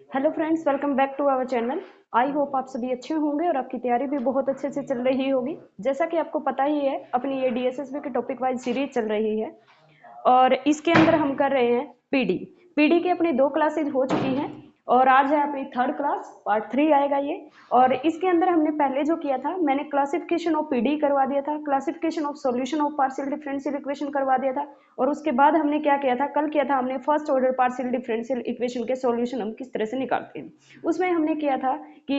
Hello friends, welcome back to our channel. I hope आप सभी अच्छे होंगे और आपकी तैयारी भी बहुत अच्छे से चल रही होगी। जैसा कि आपको पता ही है, अपनी ये डीएसएसबी की टॉपिक वाइज सीरीज चल रही है और इसके अंदर हम कर रहे हैं पीडी की अपनी 2 क्लासेज हो चुकी हैं और आज है अपनी 3rd क्लास, पार्ट 3 आएगा ये। और इसके अंदर हमने पहले जो किया था, मैंने क्लासिफिकेशन ऑफ पीडी करवा दिया था, classification of solution of partial differential equation करवा दिया था और उसके बाद हमने क्या किया था, कल किया था हमने first order partial differential equation के सॉल्यूशन हम किस तरह से निकालते हैं। उसमें हमने किया था कि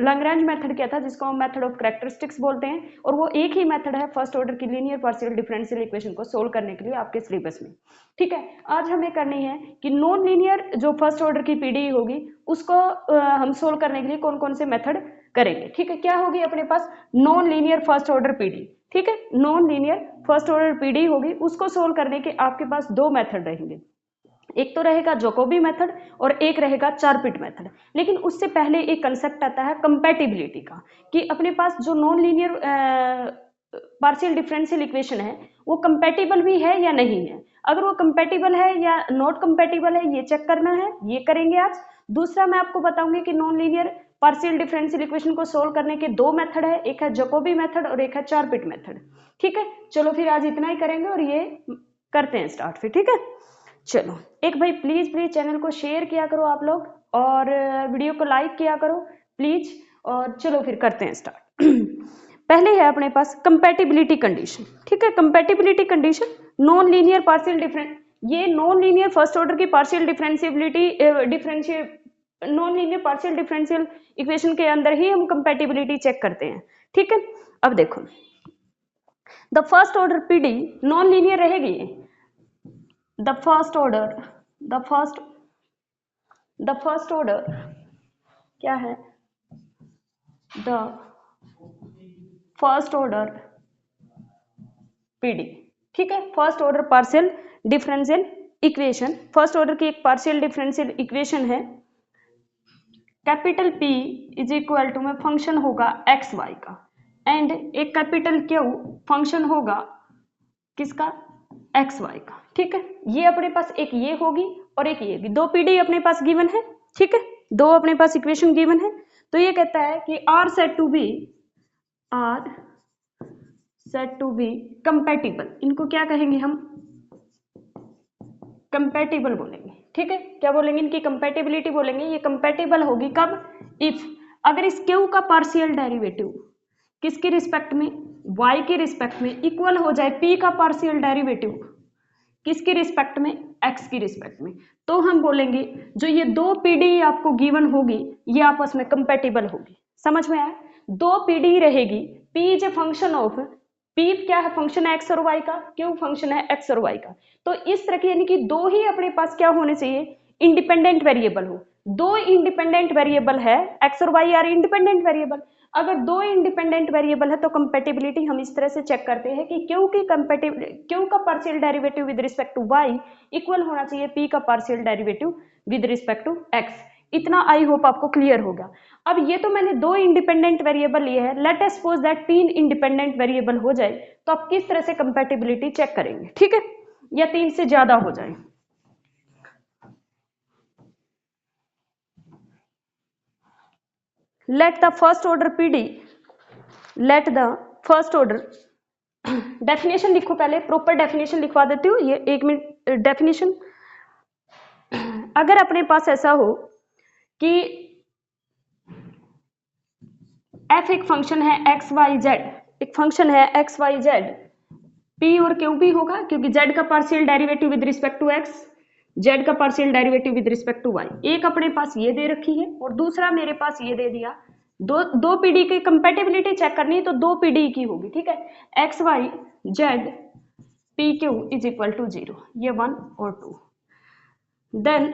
लैग्रेंज मेथड किया था, जिसको हम मेथड ऑफ कैरेक्टरिस्टिक्स बोलते हैं, और वो एक ही मेथड है फर्स्ट ऑर्डर की लीनियर पार्शियल डिफरेंशियल इक्वेशन को सोल्व करने के लिए आपके सिलेबस में। ठीक है, आज हमें करनी है कि नॉन लीनियर जो फर्स्ट ऑर्डर की पीडी होगी उसको हम सोल्व करने के लिए कौन कौन से मेथड करेंगे। ठीक है, क्या होगी अपने पास non linear first order PD. ठीक है, non linear first order PD होगी, उसको सोल्व करने के आपके पास 2 मेथड रहेंगे। एक तो रहेगा जैकोबी मेथड और एक रहेगा चारपिट मेथड। लेकिन उससे पहले एक कंसेप्ट आता है कंपैटिबिलिटी का, कि अपने पास जो non linear partial differential equation है वो कंपैटिबल भी है या नहीं है। अगर वो कंपैटिबल है या नॉट कंपैटिबल है, ये चेक करना है, ये करेंगे आज। दूसरा मैं आपको बताऊंगी कि non linear partial differential equation को सोल्व करने के 2 मेथड है, एक है जैकोबी मेथड और एक है चारपिट मेथड। ठीक है, चलो फिर आज इतना ही करेंगे और ये करते हैं स्टार्ट फिर। ठीक है, चलो एक भाई प्लीज चैनल को शेयर किया करो आप लोग और वीडियो को लाइक किया करो प्लीज। और चलो फिर करते हैं स्टार्ट। पहले है अपने पास कंपैटिबिलिटी कंडीशन। ठीक है, compatibility condition non linear partial difference, ये नॉन लीनियर फर्स्ट ऑर्डर की partial non linear partial differential equation के अंदर ही हम कंपैटिबिलिटी चेक करते हैं। ठीक है, अब देखो the first order PD non linear रहेगी। the first order क्या है, the first order PD। ठीक है, first order partial differential equation, first order की एक पार्शियल डिफरेंशियल इक्वेशन है। Capital P is equal to में फंक्शन होगा एक्स वाई का एंड एक कैपिटल Q फंक्शन होगा किसका, एक्स वाई का। ठीक है, ये अपने पास एक ये होगी और एक ये भी, 2 पीडी अपने पास गिवन है। ठीक है, 2 अपने पास इक्वेशन गिवन है। तो ये कहता है कि are set to be compatible, इनको क्या कहेंगे हम, कंपैटिबल बोलेंगे। ठीक है, क्या बोलेंगे, इनकी कंपैटिबिलिटी बोलेंगे। ये कंपैटिबल होगी कब, इफ अगर इस क्यू का पार्शियल डेरिवेटिव किसके रिस्पेक्ट में, y के रिस्पेक्ट में इक्वल हो जाए p का पार्शियल डेरिवेटिव किसके रिस्पेक्ट में, x की रिस्पेक्ट में, तो हम बोलेंगे जो ये 2 पीडी आपको गिवन होगी ये आपस में कंपैटिबल होगी। समझ में आया, 2 पीडी रहेगी, p is a function of, p क्या है, फंक्शन है x और y का, q फंक्शन है x और y का। तो इस तरह की यानी कि 2 ही अपने पास क्या होने चाहिए, इंडिपेंडेंट वेरिएबल हो। 2 इंडिपेंडेंट वेरिएबल है, x और y आर इंडिपेंडेंट वेरिएबल। अगर 2 इंडिपेंडेंट वेरिएबल है तो कंपैटिबिलिटी हम इस तरह से चेक करते हैं कि क्यू का partial derivative with respect to y equal होना चाहिए p का partial derivative with respect to x। इतना आई होप आपको क्लियर होगा। अब ये तो मैंने 2 इंडिपेंडेंट वेरिएबल लिए हैं, late us suppose that 3 independent variable हो जाए, तो आप किस तरह से कंपैटिबिलिटी चेक करेंगे। ठीक है, या 3 से ज्यादा हो जाए। let the first order PD, let the first order definition लिखो, पहले प्रॉपर डेफिनेशन लिखवा देती हूँ, ये 1 मिनट डेफिनेशन। अगर अपने पास ऐसा हो कि f एक फंक्शन है एक्स वाई जेड, एक फंक्शन है एक्स वाई जेड, p और q भी होगा क्योंकि z का partial derivative with respect to x, z का partial derivative with respect to y। एक अपने पास ये दे रखी है और दूसरा मेरे पास ये दे दिया। दो पीडी की कंपैटिबिलिटी चेक करनी है तो 2 पीडी की होगी। ठीक है, x Y Z P Q is equal to 0, ये 1 और 2, then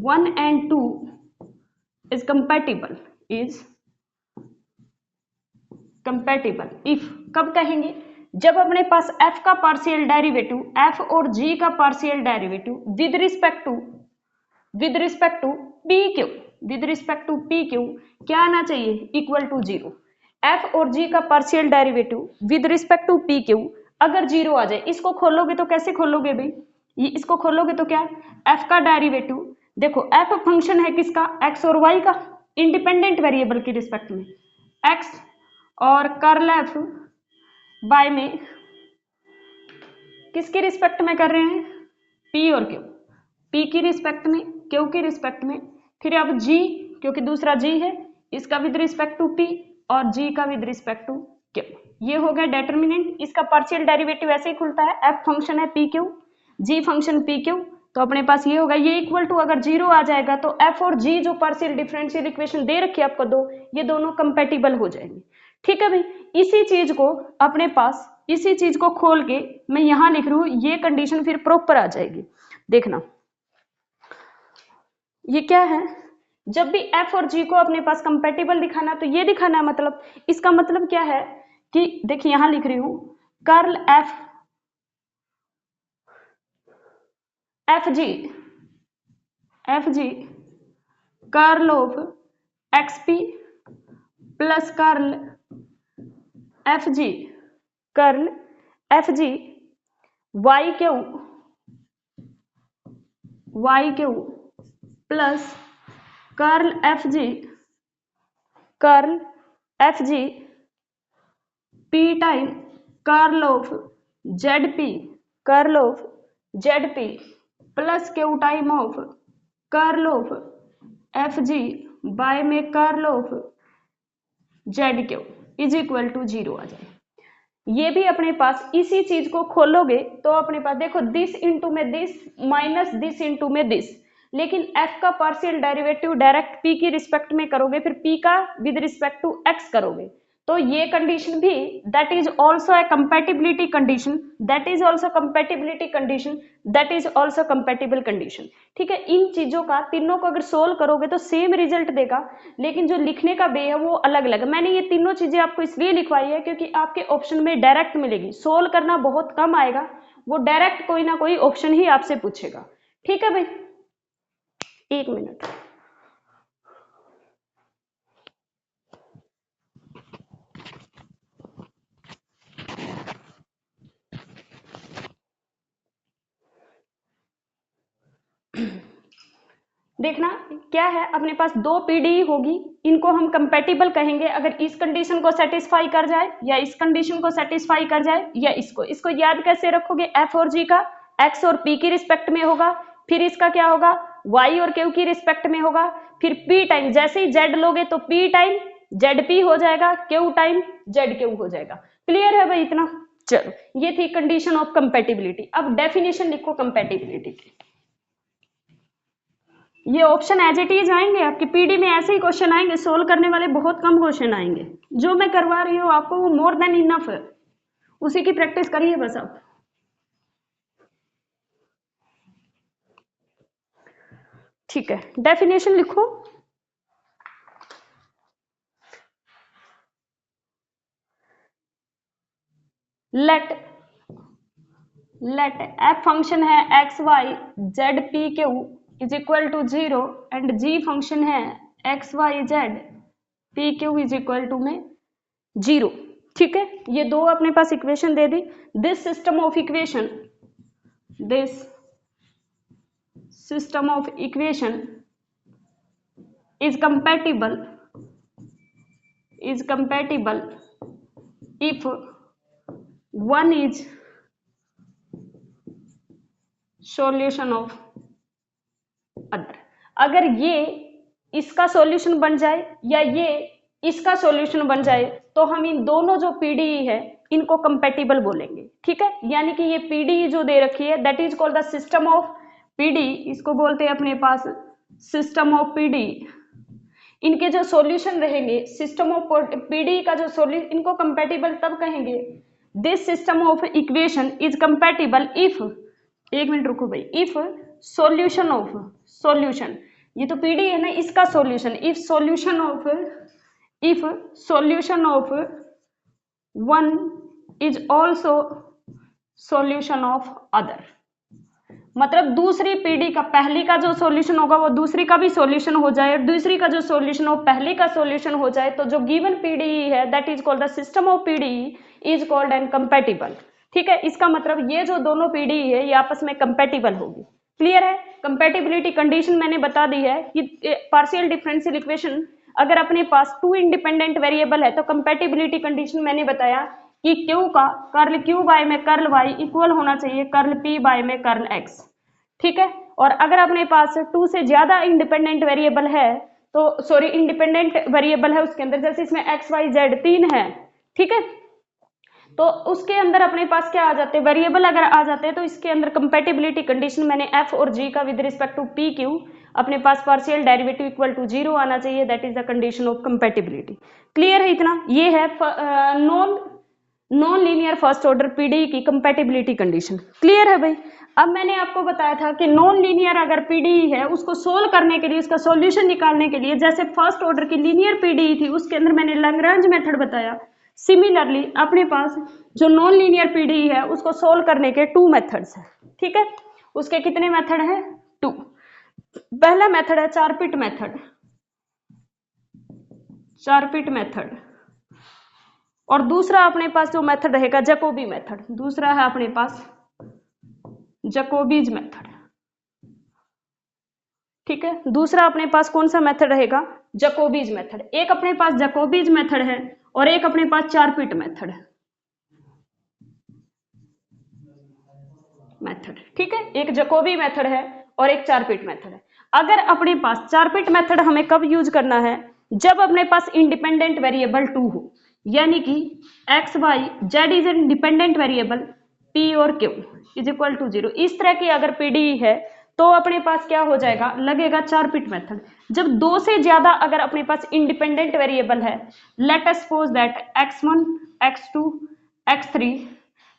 1 and 2 is compatible if, कब कहेंगे, जब अपने पास f का पार्शियल डेरिवेटिव, f और g का partial derivative with respect to P q क्या आना चाहिए, इक्वल टू 0। f और g का partial derivative with respect to P q अगर 0 आ जाए, इसको खोलोगे तो कैसे खोलोगे भाई, ये इसको खोलोगे तो क्या, f का डेरिवेटिव देखो एफ फंक्शन है किसका, एक्स और वाई का, इंडिपेंडेंट वेरिएबल के रिस्पेक्ट में एक्स, और कर्ल एफ वाई में किसके रिस्पेक्ट में कर रहे हैं, पी और क्यू, पी की रिस्पेक्ट में, क्यू की रिस्पेक्ट में, फिर अब जी क्योंकि दूसरा जी है इसका विद रिस्पेक्ट टू पी और जी का विद रिस्पेक्ट टू क्यू। ये हो गया डेटर्मिनेंट, इसका पार्शियल डेरिवेटिव ऐसे ही खुलता है, एफ फंक्शन है पी क्यू, जी फंक्शन पी क्यू, तो अपने पास ये होगा, ये इक्वल टू अगर जीरो आ जाएगा तो एफ और जी जो पार्शियल डिफरेंशियल इक्वेशन दे रखी है आपको दो, ये दोनों कंपेटिबल हो जाएंगे। ठीक है भाई, इसी चीज को अपने पास, इसी चीज को खोल के मैं यहां लिख रही हूं, ये कंडीशन फिर प्रॉपर आ जाएगी। देखना ये क्या है, जब भी एफ और जी को अपने पास कंपेटिबल दिखाना तो ये दिखाना, मतलब इसका मतलब क्या है कि देखिए यहां लिख रही हूं, curl F G curl of XP plus curl F G Y Q plus curl F G P time curl of Z P plus Q time of curl of F G by में curl of Z Q is equal to 0 आ जाए। ये भी अपने पास इसी चीज को खोलोगे तो अपने पास देखो दिस इंटू में दिस माइनस दिस इंटू में दिस, लेकिन f का पार्शियल डेरिवेटिव डायरेक्ट p की रिस्पेक्ट में करोगे, फिर p का विद रिस्पेक्ट टू x करोगे, तो ये कंडीशन भी that is also a compatibility condition, that is also compatible condition. ठीक है, इन चीजों का तीनों को अगर सोल्व करोगे तो सेम रिजल्ट देगा, लेकिन जो लिखने का वे है वो अलग अलग। मैंने ये तीनों चीजें आपको इसलिए लिखवाई है क्योंकि आपके ऑप्शन में डायरेक्ट मिलेगी, सोल्व करना बहुत कम आएगा, वो डायरेक्ट कोई ना कोई ऑप्शन ही आपसे पूछेगा। ठीक है भाई, एक मिनट, देखना क्या है, अपने पास दो पीडी होगी, इनको हम कंपैटिबल कहेंगे अगर इस कंडीशन को सेटिस्फाई कर जाए या इस कंडीशन को सेटिस्फाई कर जाए या इसको याद कैसे रखोगे, एफ और जी का एक्स और पी की रिस्पेक्ट में होगा, फिर इसका क्या होगा वाई और क्यू की रिस्पेक्ट में होगा, फिर पी टाइम जैसे ही जेड लोगे तो पी टाइम जेड पी हो जाएगा, क्यू टाइम जेड क्यू हो जाएगा। क्लियर है भाई इतना? चलो, ये थी कंडीशन ऑफ कंपैटिबिलिटी। अब डेफिनेशन लिखो कंपैटिबिलिटी की। ये ऑप्शन एज इट इज आएंगे आपकी पीडी में, ऐसे ही क्वेश्चन आएंगे, सोल्व करने वाले बहुत कम क्वेश्चन आएंगे। जो मैं करवा रही हूँ आपको वो मोर देन इनफ है, उसी की प्रैक्टिस करिए बस आप। ठीक है, डेफिनेशन लिखो। लेट एफ फंक्शन है x Y Z P Q is equal to 0 and G function है x Y Z P Q is equal to में 0। ठीक है, ये दो अपने पास इक्वेशन दे दी। This system of equation is compatible if one is solution of other। अगर ये इसका सॉल्यूशन बन जाए या ये इसका सॉल्यूशन बन जाए तो हम इन दोनों जो पीडीई है इनको कंपैटिबल बोलेंगे। ठीक है, यानी कि ये पीडीई जो दे रखी है that is called the system of PDE, इसको बोलते हैं अपने पास सिस्टम ऑफ पीडीई। इनके जो सॉल्यूशन रहेंगे सिस्टम ऑफ पीडी का जो सॉल्यूशन, इनको कंपैटिबल तब कहेंगे this system of equation is compatible if, एक मिनट रुको भाई, इफ सॉल्यूशन ये तो पीडी है ना, इसका solution if solution of one is also solution of other. मतलब दूसरी पीढ़ी का पहली का जो सॉल्यूशन होगा वो दूसरी का भी सॉल्यूशन हो जाए और दूसरी का जो सॉल्यूशन हो पहली का सॉल्यूशन हो जाए, तो जो गिवन पीढ़ी है that is called the system of पीढ़ी इज कॉल्ड एंड कंपैटिबल। ठीक है, इसका मतलब ये जो दोनों पीढ़ी है ये आपस में कंपैटिबल होगी। क्लियर है। कंपैटिबिलिटी कंडीशन मैंने बता दी है कि पार्शियल डिफरेंशियल इक्वेशन अगर अपने पास 2 इंडिपेंडेंट वेरिएबल है तो कंपैटिबिलिटी कंडीशन मैंने बताया कि क्यू का कर्ल क्यू बाय में कर्ल वाई इक्वल होना चाहिए कर्ल पी बाय में कर्ल एक्स, ठीक है। और अगर अपने पास 2 से ज्यादा इंडिपेंडेंट वेरिएबल है तो सॉरी इंडिपेंडेंट वेरिएबल है उसके अंदर, जैसे इसमें एक्स वाई जेड 3 है, ठीक है, तो उसके अंदर अपने पास क्या आ जाते हैं वेरिएबल अगर आ जाते हैं तो इसके अंदर कंपैटिबिलिटी कंडीशन मैंने एफ और जी का with respect to P Q अपने पास पार्शियल डेरिवेटिव इक्वल टू 0 आना चाहिए, that is the condition of compatibility. Clear है इतना। ये है non linear first order PD की कंपैटिबिलिटी कंडीशन। क्लियर है भाई। अब मैंने आपको बताया था कि नॉन लीनियर अगर पीडी है उसको सोल्व करने के लिए उसका सॉल्यूशन निकालने के लिए जैसे फर्स्ट ऑर्डर की लीनियर पीडी थी उसके अंदर मैंने लैग्रांज मेथड बताया, सिमिलरली अपने पास जो नॉन लीनियर पीडी है उसको सोल्व करने के 2 मेथड्स हैं, ठीक है। उसके कितने मेथड हैं? 2। पहला मेथड है चारपिट मेथड, चारपिट मेथड, और दूसरा अपने पास जो मेथड रहेगा जैकोबी मेथड, दूसरा है अपने पास जैकोबीज मेथड, ठीक है। दूसरा अपने पास कौन सा मेथड रहेगा? जैकोबीज मेथड। एक अपने पास जैकोबीज मेथड है और एक अपने पास चारपिट मेथड है, ठीक है। एक जैकोबी मेथड है और एक चारपिट मेथड है। अगर अपने पास चारपिट मेथड हमें कब यूज करना है? जब अपने पास इंडिपेंडेंट वेरिएबल 2 हो, यानी कि x Y z is an dependent variable p और क्यू इज इक्वल टू 0। इस तरह की अगर पीडी है तो अपने पास क्या हो जाएगा? लगेगा चारपिट मेथड। जब 2 से ज्यादा अगर अपने पास इंडिपेंडेंट वेरिएबल है, late us suppose that x1 x2 x3,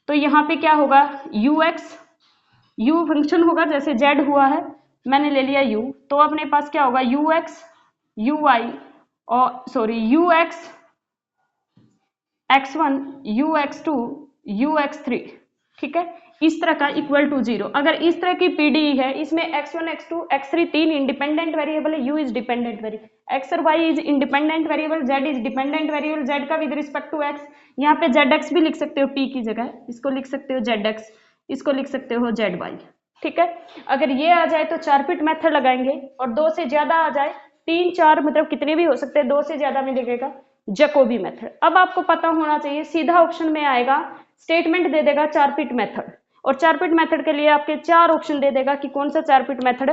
तो यहाँ पे क्या होगा? u फंक्शन होगा, जैसे z हुआ है मैंने ले लिया u, तो अपने पास क्या होगा? ux uy और sorry ux x1 ux2 ux3, ठीक है। इस तरह का इक्वल टू 0। अगर इस तरह की पीडी है, इसमें x1 x2 x3 3 independent variable है, u is dependent variable, x और y is independent variable, z is dependent variable, z का विद रिस्पेक्ट टू x, यहाँ पे zx भी लिख सकते हो p की जगह, इसको लिख सकते हो zx, इसको लिख सकते हो zy, ठीक है। अगर ये आ जाए तो चारपिट मेथड लगाएंगे, और 2 से ज्यादा आ जाए, 3 4 मतलब कितने भी हो सकते हैं, 2 से ज्यादा में लगेगा जैकोबी मेथड। अब आपको पता होना चाहिए, सीधा ऑप्शन में आएगा, स्टेटमेंट दे देगा चारपिट मेथड, और चारपिट मेथड के लिए आपके 4 ऑप्शन दे देगा कि कौन सा चारपिट मेथड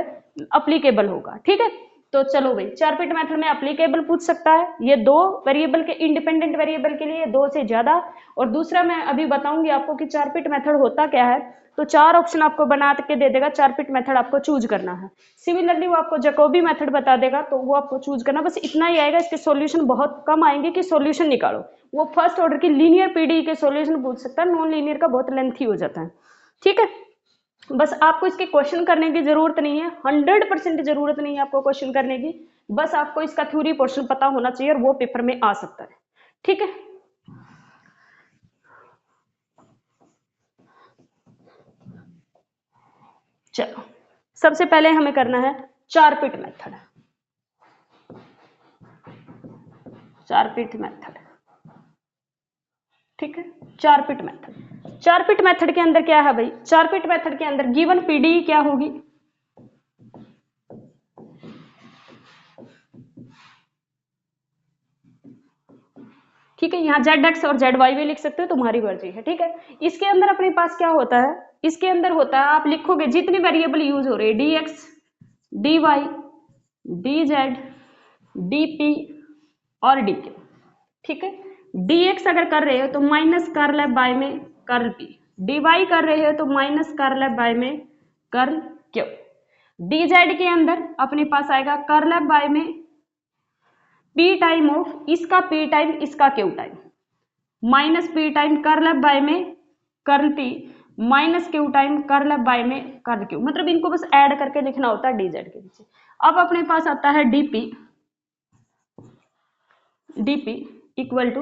अप्लीकेबल होगा, ठीक है। तो चलो भाई, चारपिट मेथड में अप्लीकेबल पूछ सकता है, ये 2 वेरिएबल के इंडिपेंडेंट वेरिएबल के लिए, 2 से ज्यादा, और दूसरा मैं अभी बताऊंगी आपको कि चारपिट मेथड होता क्या है। तो 4 ऑप्शन आपको बना के दे देगा, चारपिट मेथड आपको चूज करना है। सिमिलरली वो आपको जैकोबी मेथड बता देगा, तो वो आपको चूज करना, बस इतना ही आएगा। इसके सॉल्यूशन बहुत कम आएंगे कि सॉल्यूशन निकालो, वो फर्स्ट ऑर्डर की लीनियर पीडी के सॉल्यूशन पूछ सकता है, नॉन लीनियर का बहुत लेंथी हो जाता है, ठीक है। बस आपको इसके क्वेश्चन करने की जरूरत नहीं है, 100% जरूरत नहीं है आपको क्वेश्चन करने की, बस आपको इसका थ्योरी पोर्शन पता होना चाहिए और वो पेपर में आ सकता है, ठीक है। चलो, सबसे पहले हमें करना है चारपिट मेथड, चारपिट मेथड, ठीक है। चारपिट मेथड, चारपिट मेथड के अंदर क्या है भाई? चारपिट मेथड के अंदर गिवन पीडी क्या होगी? ठीक है, यहाँ zx और zy भी लिख सकते हो, तुम्हारी मर्जी है, ठीक है। इसके अंदर अपने पास क्या होता है? इसके अंदर होता है, आप लिखोगे जितने वेरिएबल यूज हो रहे हैं, dx dy dz dp और dq, ठीक है। dx अगर कर रहे हो तो माइनस कर्ल है बाय में कर्ल p, dy कर रहे हो तो माइनस कर्ल है बाय में कर्ल q, dz के अंदर अपने पास आएगा कर्ल है बाय में p टाइम ऑफ इसका p टाइम इसका q time, minus p time curl है बाय में curl p minus q time curl है बाय में कर्ल q, मतलब इनको बस ऐड करके लिखना होता है dz के पीछे। अब अपने पास आता है dp इक्वल टू,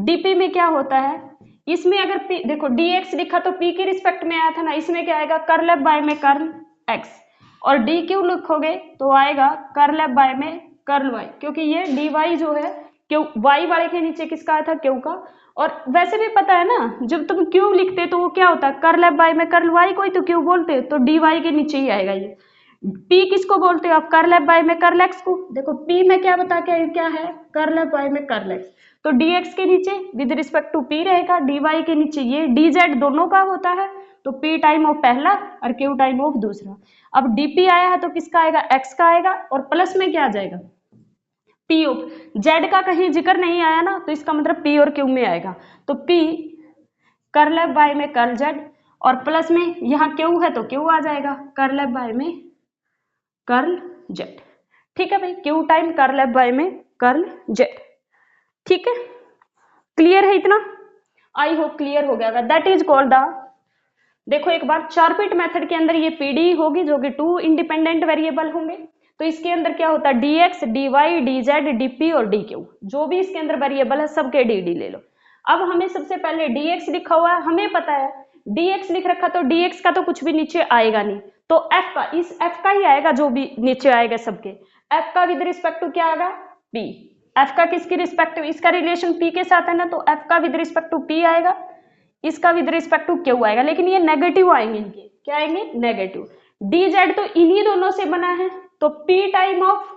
dp में क्या होता है? इसमें अगर p देखो dx लिखा तो p के रिस्पेक्ट में आया था ना, इसमें क्या आएगा? कर्ल एफ बाय में कर्ल x, और dq लिखोगे तो आएगा कर्ल एफ बाय में कर्ल y, क्योंकि ये dy जो है क्यू, वाई वाले के नीचे किसका आया था, क्यू का। और वैसे भी पता है ना, जब तुम क्यू लिखते तो वो क्या होता है, कर्ल एफ वाई में कर्ल वाई को ही तो क्यू बोलते, तो डी वाई के नीचे ही आएगा ये। पी किसको बोलते हो आप, कर्ल एफ वाई में कर्ल एक्स को। देखो पी में क्या बता के क्या है, कर्ल एफ वाई में कर्ल एक्स, तो डी एक्स के नीचे विद रिस्पेक्ट टू पी रहेगा, डी वाई के नीचे ये डी जेड दोनों का होता है, तो पी टाइम ऑफ पहला और क्यू टाइम ऑफ दूसरा। अब डीपी आया है तो किसका आएगा, एक्स का आएगा, और प्लस में क्या आ जाएगा, पी ऑफ जेड का कहीं जिक्र नहीं आया ना, तो इसका मतलब पी और क्यू में आएगा, तो पी कर्ल एफ वाई में कर्ल जेड, और प्लस में यहाँ क्यू है तो क्यू आ जाएगा कर्ल एफ वाई में कर्ल जेड। ठीक है भाई, Q time curl F Y में कर्ल जेड। ठीक है, क्लियर है इतना, आई होप क्लियर हो गया। दैट इज कॉल्ड द, देखो एक बार चारपिट मेथड के अंदर ये पीडी होगी जो कि 2 इंडिपेंडेंट वेरिएबल होंगे, तो इसके अंदर क्या होता है, dx, dy, dz, dp और dq, जो भी इसके अंदर वेरिएबल है सबके dd ले लो। अब हमें सबसे पहले dx लिखा हुआ है, हमें पता है dx लिख रखा, तो dx का तो कुछ भी नीचे आएगा नहीं, तो f का, इस f का ही आएगा जो भी नीचे आएगा सबके। f का विद रिस्पेक्ट टू क्या आएगा, p, f का किसकी रिस्पेक्ट, इसका रिलेशन p के साथ है ना, तो f का विद रिस्पेक्ट टू p आएगा, इसका विद रिस्पेक्ट टू क्यू आएगा, लेकिन ये नेगेटिव आएंगे, इनके क्या आएंगे, नेगेटिव। dz तो इन्हीं दोनों से बना है, तो p टाइम ऑफ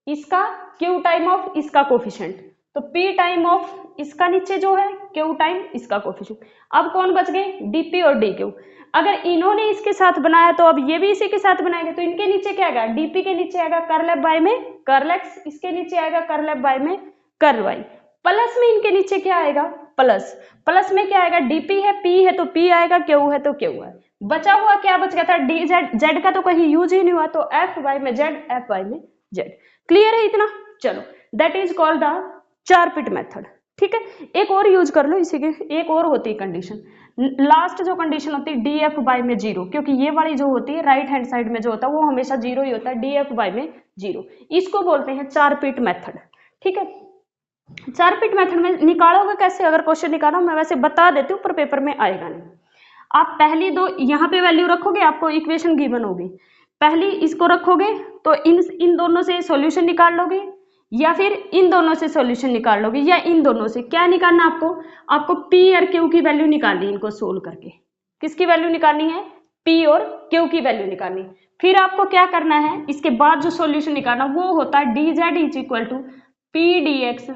इसका, q टाइम ऑफ इसका कोफिशिएंट, तो p टाइम ऑफ इसका नीचे जो है, q टाइम इसका कोफिशिएंट। अब कौन बच गए, dp और dq। अगर इन्होंने इसके साथ बनाया तो अब ये भी इसी के साथ बनाएंगे, तो इनके नीचे क्या आएगा, dp के नीचे आएगा कर्ल एफ वाई में कर्ल एक्स, इसके नीचे आएगा कर्ल एफ वाई में कर्ल वाई, प्लस में इनके नीचे क्या आएगा, प्लस, प्लस में क्या आएगा, dp है, p है तो p आएगा, q है तो q है। बचा हुआ क्या बच गया था, dz, z का तो कहीं यूज ही नहीं हुआ, तो एफ वाई में जेड, एफ वाई में जेड। क्लियर है इतना, चलो that is called the Charpit method. ठीक है, एक और यूज कर लो इसी के, एक और होती है कंडीशन, लास्ट जो कंडीशन होती है डी एफ बाई में जीरो, क्योंकि ये वाली जो होती है राइट हैंड साइड में जो होता है वो हमेशा जीरो ही होता है, डी एफ बाई में जीरो, इसको बोलते हैं चारपिट मेथड। ठीक है, चारपिट मेथड में निकालोगे कैसे, अगर क्वेश्चन निकालो, मैं वैसे बता देती हूँ पर पेपर में आएगा नहीं। आप पहली दो यहाँ पे वैल्यू रखोगे, आपको इक्वेशन गिवन होगी, पहली इसको रखोगे तो इन दोनों से सॉल्यूशन निकाल लोगे, या फिर इन दोनों से सॉल्यूशन निकाल लोगे, या इन दोनों से क्या निकालना आपको P और Q की वैल्यू निकालनी है, इनको सोल्व करके किसकी वैल्यू निकालनी है, P और Q की वैल्यू निकालनी। फिर आपको क्या करना है, इसके बाद जो सॉल्यूशन निकालना वो होता है dz is equal to P dx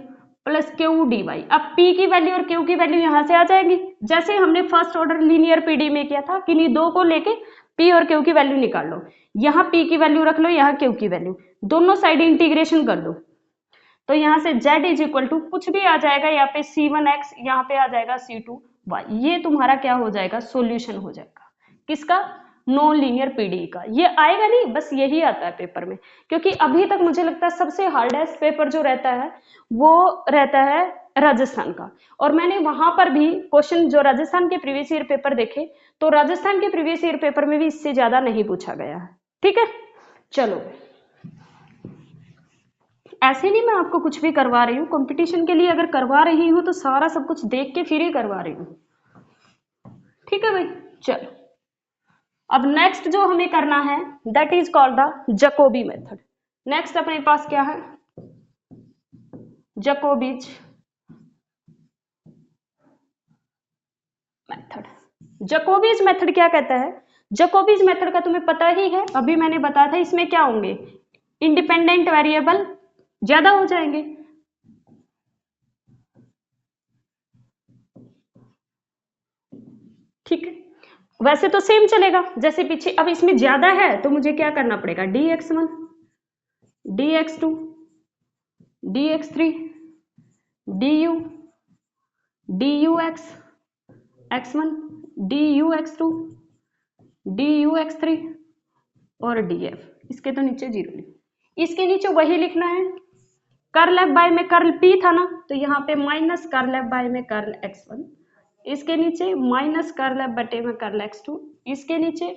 plus Q D Y. अब P की वैल्यू और Q की वैल्यू यहाँ से आ जाएगी, जैसे हमने फर्स्ट ऑर्डर लीनियर पीडी में किया था, किन्हीं दो को लेके P और Q की वैल्यू निकाल लो, यहाँ P की वैल्यू रख लो, यहाँ Q की वैल्यू, दोनों साइड इंटीग्रेशन कर दो, तो यहाँ से z इज इक्वल टू कुछ भी आ जाएगा, यहाँ पे c1x, यहाँ पे आ जाएगा c2y, ये तुम्हारा क्या हो जाएगा, सॉल्यूशन हो जाएगा किसका, नॉन लीनियर पीडी का। ये आएगा नहीं, बस यही आता है पेपर में, क्योंकि अभी तक मुझे लगता है सबसे हार्डेस्ट पेपर जो रहता है वो रहता है राजस्थान का, और मैंने वहां पर भी क्वेश्चन जो राजस्थान के प्रीवियस ईयर पेपर देखे, तो राजस्थान के प्रीवियस ईयर पेपर में भी इससे ज्यादा नहीं पूछा गया है। ठीक है, चलो ऐसे नहीं मैं आपको कुछ भी करवा रही हूँ, कंपटीशन के लिए अगर करवा रही हूँ तो सारा सब कुछ देख के फिर ही करवा रही हूँ। ठीक है भाई, चलो अब नेक्स्ट जो हमें करना है that is called the Jacobi method. Next अपने पास क्या है, जैकोबीज मेथड। जैकोबीज मेथड क्या कहता है, जैकोबीज मेथड का तुम्हें पता ही है, अभी मैंने बताया था, इसमें क्या होंगे, इंडिपेंडेंट वेरिएबल ज्यादा हो जाएंगे, ठीक है, वैसे तो सेम चलेगा जैसे पीछे, अब इसमें ज्यादा है तो मुझे क्या करना पड़ेगा, dx1 dx2 dx3 du dux x1 dux2 dux3 और df, इसके तो नीचे जीरो नहीं, इसके नीचे वही लिखना है, कर्ल एफ बाय में कर्ल p था ना, तो यहाँ पे माइनस कर्ल एफ बाय में कर्ल x1, इसके नीचे माइनस कर्ल एफ बटे में कर्ल x2, इसके नीचे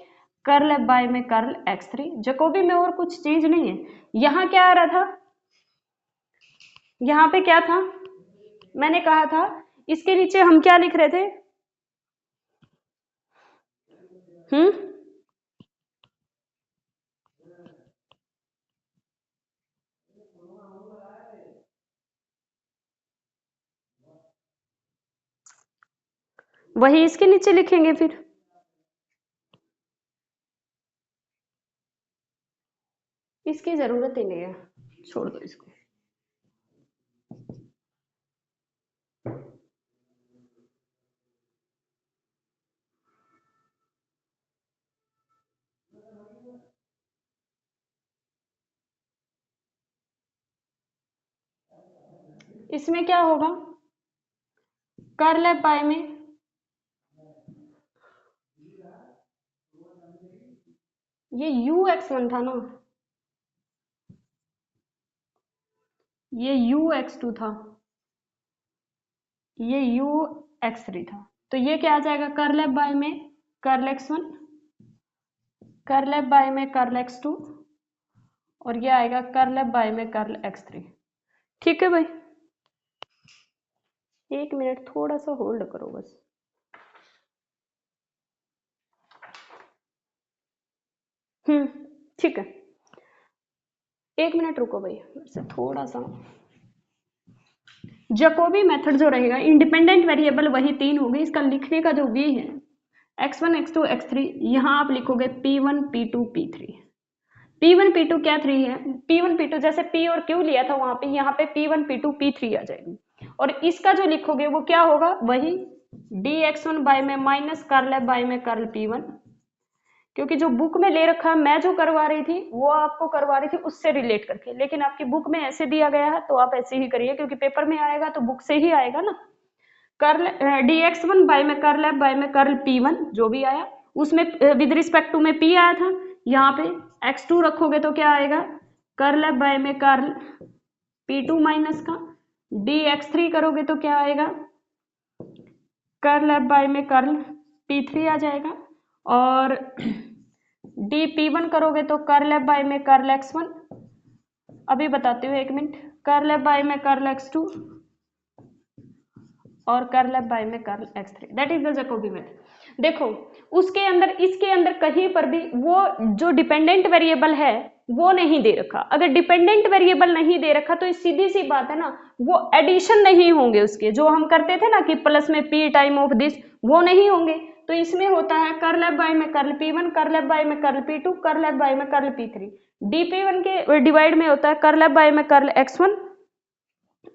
कर्ल एफ बाय में कर्ल x3। जैकोबी में और कुछ चीज नहीं है। यहाँ क्या आ रहा था, यहाँ पे क्या था, मैंने कहा था इसके नीचे हम क्या लिख रहे थे, वही इसके नीचे लिखेंगे फिर। इसकी जरूरत ही नहीं है, छोड़ दो इसको। इसमें क्या होगा, कर्ल एफ बाय में ये ux1 था ना, ये ux2 था, ये ux3 था, तो ये क्या आ जाएगा, कर्ल एफ बाय में curl x1, curl F by में कर्ल x2, और ये आएगा कर्ल एफ बाय में कर्ल x3। ठीक है भाई, 1 मिनट थोड़ा सा होल्ड करो बस। ठीक है, 1 मिनट रुको भाई, से थोड़ा सा। जैकोबी मेथड जो रहेगा, इंडिपेंडेंट वेरिएबल वही 3 होगी, इसका लिखने का जो वे है x1 x2 x3, यहाँ आप लिखोगे p1 p2 p3। p1 p2 क्या 3 है, p1 p2 जैसे p और q लिया था वहां पे, यहाँ पे p1 p2 p3 आ जाएगी, और इसका जो लिखोगे वो क्या होगा, वही dx1 बाय में माइनस कर्ल एफ बाय में कर्ल p1, क्योंकि जो बुक में ले रखा है, मैं जो करवा रही थी वो आपको करवा रही थी उससे रिलेट करके, लेकिन आपकी बुक में ऐसे दिया गया है तो आप ऐसे ही करिए, क्योंकि पेपर में आएगा तो बुक से ही आएगा ना। कर्ल dx1 बाय में कर्ल एफ बाय में कर्ल p1 जो भी आया, उसमें विद रिस्पेक्ट टू में p आया था, यहाँ पे x2 रखोगे तो क्या आएगा, कर्ल एफ बाय में कर्ल p2 माइनस का, dx3 करोगे तो क्या आएगा, कर्ल एफ बाय में कर्ल p3 आ जाएगा, और dp1 करोगे तो कर्ल एफ बाय में कर्ल x1, अभी बताती हूँ 1 मिनट, कर्ल एफ बाय में कर्ल x2 और कर्ल एफ बाय में curl x3, that is the Jacobi method. देखो उसके अंदर, इसके अंदर कहीं पर भी वो जो डिपेंडेंट वेरिएबल है वो नहीं दे रखा, अगर डिपेंडेंट वेरिएबल नहीं दे रखा तो सीधी सी बात है ना, वो एडिशन नहीं होंगे उसके, जो हम करते थे ना कि प्लस में p टाइम ऑफ दिस, वो नहीं होंगे। तो इसमें होता है कर्ल एफ बाय में curl p1, curl F by में curl p2, curl F by में कर्ल p3, dp1 के डिवाइड में होता है कर्ल एफ बाय में कर्ल x1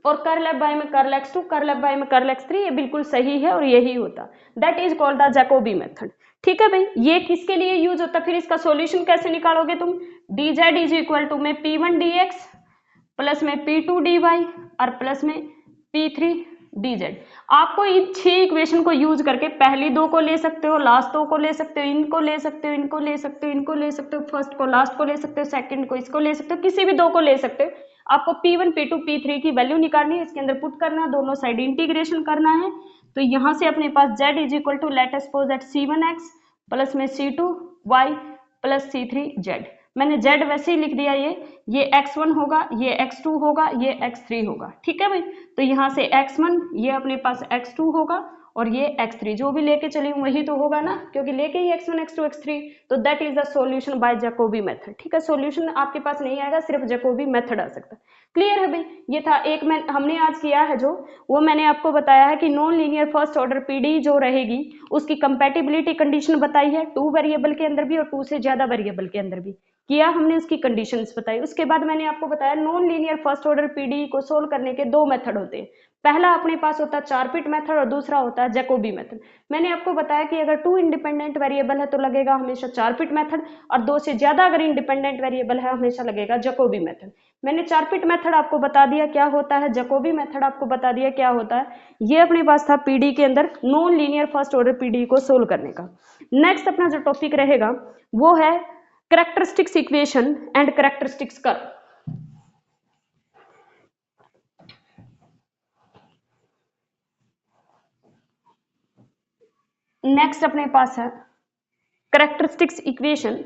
और कर्ल एफ बाय में curl x2, curl F by में कर्ल x3, ये बिल्कुल सही है और यही होता, that is called the Jacobi method. ठीक है भाई, ये किसके लिए यूज होता है, फिर इसका सॉल्यूशन कैसे निकालोगे तुम, dz इज इक्वल टू में p1 dx प्लस में p2 dy और प्लस में p3 dz। आपको इन 6 इक्वेशन को यूज करके पहली 2 को ले सकते हो, लास्ट 2 को ले सकते हो, इनको ले सकते हो, इनको ले सकते हो, इनको ले सकते हो, फर्स्ट को लास्ट को ले सकते हो, सेकंड को इसको ले सकते हो, किसी भी 2 को ले सकते हो। आपको p1 p2 p3 की वैल्यू निकालनी है, इसके अंदर पुट करना है, दोनों साइड इंटीग्रेशन करना है। तो यहाँ से अपने पास z is equal to let us suppose that c1x plus में c2y प्लस c3z, मैंने z वैसे ही लिख दिया, ये x1 होगा, ये x2 होगा, ये x3 होगा। ठीक है भाई, तो यहाँ से x1 ये अपने पास x2 होगा और ये x3 जो भी लेके चली वही तो होगा ना, क्योंकि लेके ही x1 x2 x3, तो that is the solution bye Jacobi method. ठीक है, सॉल्यूशन आपके पास नहीं आएगा, सिर्फ जैकोबी मेथड आ सकता है। क्लियर है भाई, ये था एक मैं हमने आज किया है जो, वो मैंने आपको बताया है कि non linear first order PD जो रहेगी उसकी कंपैटिबिलिटी कंडीशन बताई है, 2 वेरिएबल के अंदर भी और 2 से ज्यादा वेरिएबल के अंदर भी किया हमने, उसकी कंडीशंस बताई। उसके बाद मैंने आपको बताया non linear first order PD को सोल्व करने के 2 मेथड होते हैं, पहला अपने पास होता है 4 पिट मेथड और दूसरा होता है जैकोबी मेथड। मैंने आपको बताया कि अगर 2 इंडिपेंडेंट वेरिएबल है तो लगेगा हमेशा 4 पिट मेथड, और 2 से ज्यादा अगर इंडिपेंडेंट वेरिएबल है हमेशा लगेगा जैकोबी मेथड। मैंने 4 पिट मेथड आपको बता दिया क्या होता है, जैकोबी मेथड आपको बता दिया क्या होता है। ये अपने पास था पीडी के अंदर non linear first order PD को सोल्व करने का। नेक्स्ट अपना जो टॉपिक रहेगा वो है characteristics equation and characteristics curve. Next अपने पास है कैरेक्टरिस्टिक्स इक्वेशन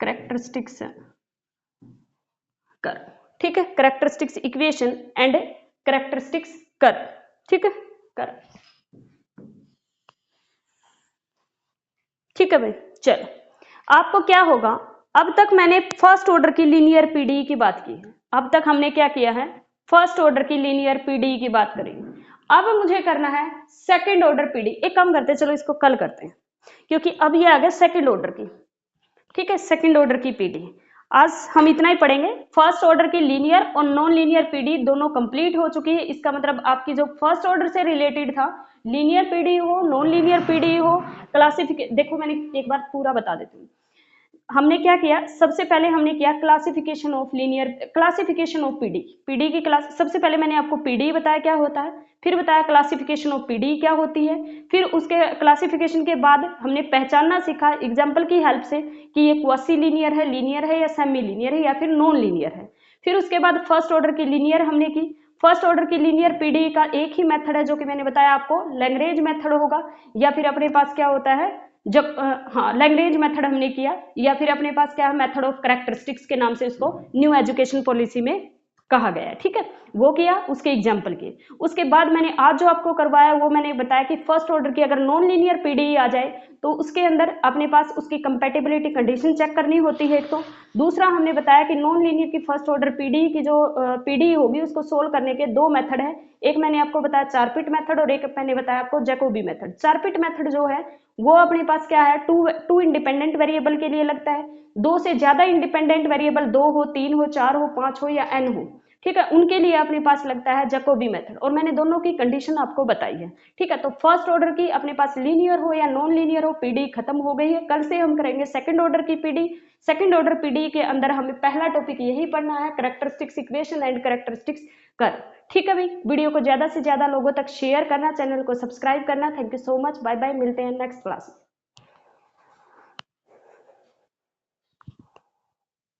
कैरेक्टरिस्टिक्स कर्व। ठीक है, characteristics equation and characteristics curve. ठीक है, कर्व ठीक है भाई। चलो, आपको क्या होगा, अब तक मैंने फर्स्ट ऑर्डर की लीनियर पीडीई की बात की है। अब तक हमने क्या किया है, फर्स्ट ऑर्डर की लीनियर पीडीई की बात करेंगे। अब मुझे करना है सेकंड ऑर्डर पीडीई। एक काम करते हैं, चलो इसको कल करते हैं, क्योंकि अब ये आ गया सेकंड ऑर्डर की। ठीक है, सेकंड ऑर्डर की पीडी आज हम इतना ही पढ़ेंगे। फर्स्ट ऑर्डर की लीनियर और नॉन लीनियर पीडी दोनों कंप्लीट हो चुकी है। इसका मतलब आपकी जो फर्स्ट ऑर्डर से रिलेटेड था, लीनियर पीडी हो नॉन लीनियर पीडी हो, क्लासिफिकेशन, देखो मैंने एक बार पूरा बता देती हूँ। हमने क्या किया, सबसे पहले हमने किया classification of linear, classification of PD. PD की क्लास, सबसे पहले मैंने आपको पीडी बताया क्या होता है, फिर बताया क्लासिफिकेशन ऑफ पीडी क्या होती है, फिर उसके क्लासिफिकेशन के बाद हमने पहचानना सीखा एग्जाम्पल की हेल्प से कि ये क्वासी लीनियर है या सेमी लीनियर है या फिर नॉन लीनियर है। फिर उसके बाद फर्स्ट ऑर्डर की लीनियर हमने की। फर्स्ट ऑर्डर की लीनियर पीडी का एक ही मेथड है जो कि मैंने बताया आपको, लैग्रेंज मेथड होगा, या फिर अपने पास क्या होता है जब हाँ लैग्रेंज मेथड हमने किया, या फिर अपने पास क्या है मेथड ऑफ कैरेक्टरिस्टिक्स के नाम से इसको न्यू एजुकेशन पॉलिसी में कहा गया है। ठीक है, वो किया, उसके एग्जाम्पल किए। उसके बाद मैंने आज जो आपको करवाया वो मैंने बताया कि फर्स्ट ऑर्डर की अगर नॉन लीनियर पीडी आ जाए तो उसके अंदर अपने पास उसकी कंपेटिबिलिटी कंडीशन चेक करनी होती है एक तो। दूसरा हमने बताया कि नॉन लीनियर की फर्स्ट ऑर्डर पीडी की जो पीडी होगी उसको सोल्व करने के दो मेथड है। एक मैंने आपको बताया चारपिट मेथड और एक मैंने बताया आपको जैकोबी मेथड। चारपिट मेथड जो है वो अपने पास क्या है, टू इंडिपेंडेंट वेरिएबल के लिए लगता है। दो से ज्यादा इंडिपेंडेंट वेरिएबल, दो हो, तीन हो, चार हो, पांच हो या एन हो, ठीक है, उनके लिए अपने पास लगता है जैकोबी मेथड। और मैंने दोनों की कंडीशन आपको बताई है। ठीक है, तो फर्स्ट ऑर्डर की अपने पास लीनियर हो या नॉन लीनियर हो पीडी खत्म हो गई है। कल से हम करेंगे सेकंड ऑर्डर की पीडी। सेकंड ऑर्डर पीडी के अंदर हमें पहला टॉपिक यही पढ़ना है, characteristics equation and characteristics curve. ठीक है भाई, वीडियो को ज्यादा से ज्यादा लोगों तक शेयर करना, चैनल को सब्सक्राइब करना। Thank you so much, bye bye, मिलते हैं नेक्स्ट क्लास में।